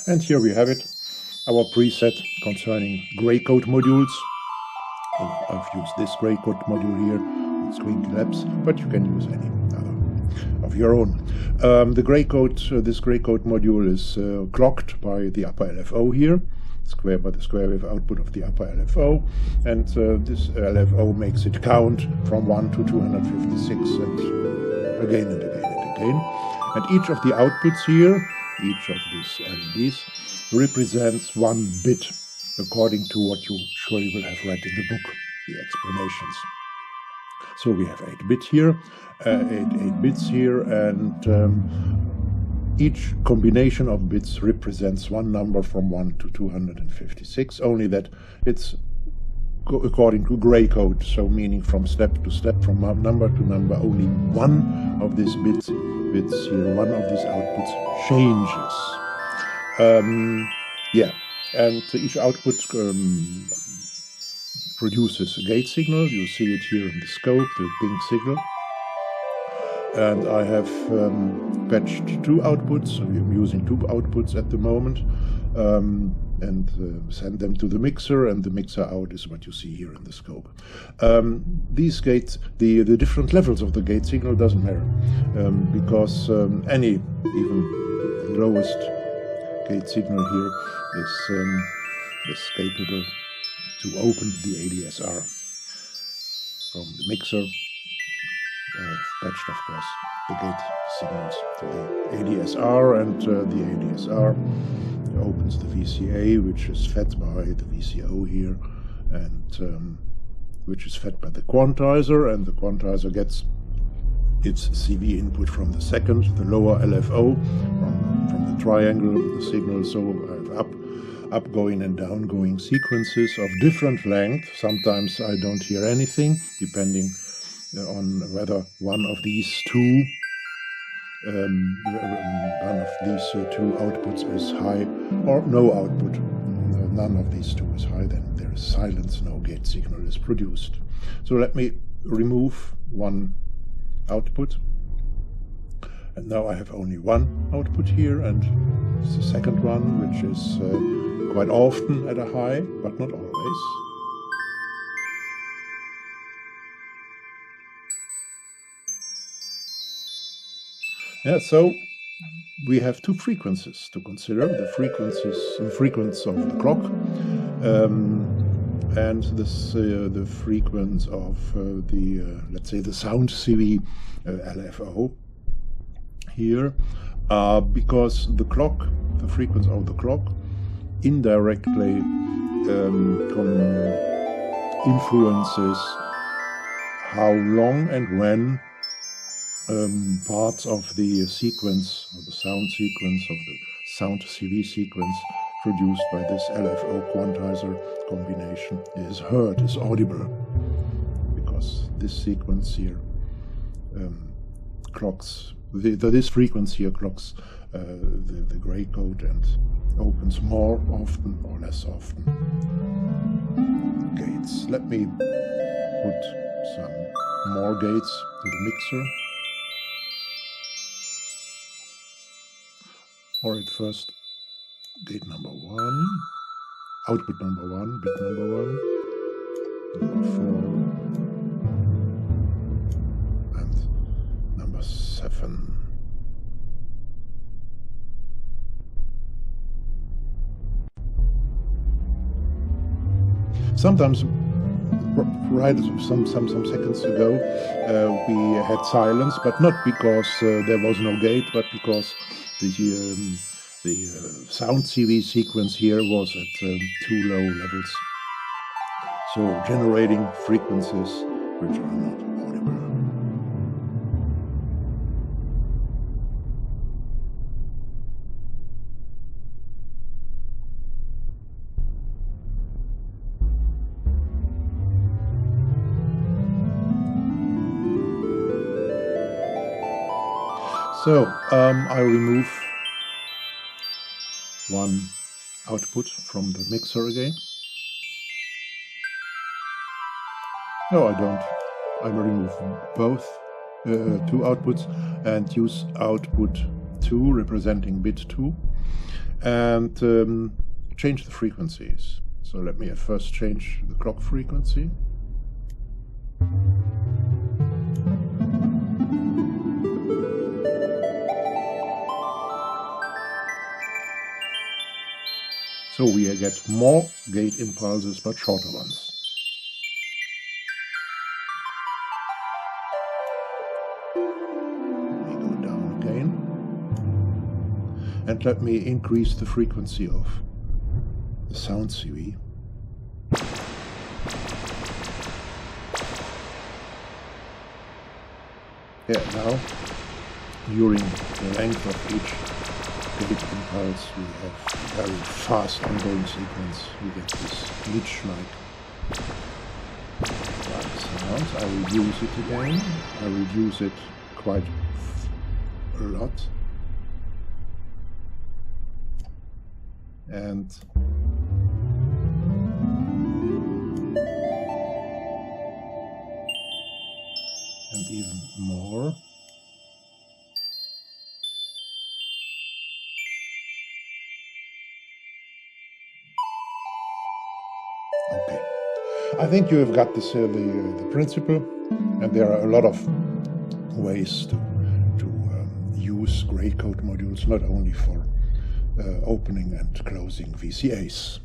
And here we have it, our preset concerning GrayCode modules. I've used this GrayCode module here, it's Screen Collapse, but you can use any other of your own. This GrayCode module is clocked by the upper LFO here, by the square wave output of the upper LFO, and this LFO makes it count from 1 to 256 and again and again and again. And each of the outputs here, each of these LEDs, represents 1 bit according to what you surely will have read in the book, the explanations. So we have 8 bits here, 8 bits here, and each combination of bits represents one number from 1 to 256, only that it's according to GrayCode, so meaning from step to step, from number to number, only one of these bits here, one of these outputs changes. And each output produces a gate signal. You see it here in the scope, the pink signal. And I have patched 2 outputs, so I'm using 2 outputs at the moment, and send them to the mixer, and the mixer out is what you see here in the scope. These gates, the different levels of the gate signal doesn't matter, because any, even the lowest gate signal here is capable to open the ADSR from the mixer. I've patched, of course, the gate signals to the ADSR, and the ADSR opens the VCA, which is fed by the VCO here, and which is fed by the quantizer, and the quantizer gets its CV input from the second, the lower LFO, from the triangle, the signal. So I have upgoing and downgoing sequences of different length. Sometimes I don't hear anything, depending on whether one of these two outputs is high or no output. None of these two is high, then there is silence, no gate signal is produced. So let me remove one output, and now I have only one output here, and it's the second one, which is quite often at a high, but not always. Yeah, so we have 2 frequencies to consider: the frequency of the clock, and the frequency of let's say the sound CV LFO here, because the clock, the frequency of the clock, indirectly influences how long and when parts of the sequence, of the sound sequence, of the sound CV sequence produced by this LFO quantizer combination is heard, is audible, because this sequence here clocks, this frequency here clocks the GrayCode and opens more often or less often gates. Let me put some more gates to the mixer. Alright, first gate number 1, output number 1, bit number 1, number 4, and number 7. Sometimes, right some seconds ago, we had silence, but not because there was no gate, but because the sound CV sequence here was at too low levels, so generating frequencies which are not audible. So I remove one output from the mixer again. No, I don't. I will remove both 2 outputs and use output 2 representing bit 2. and change the frequencies. So let me at first change the clock frequency. So we get more gate impulses but shorter ones. Let me go down again. And let me increase the frequency of the sound CV. Yeah, now, during the length of each gate impulse, we have very fast ongoing sequence. We get this glitch-like sound. I reduce it again. I reduce it quite a lot. And even more. Okay, I think you have got this, the principle, and there are a lot of ways to use GrayCode modules, not only for opening and closing VCAs.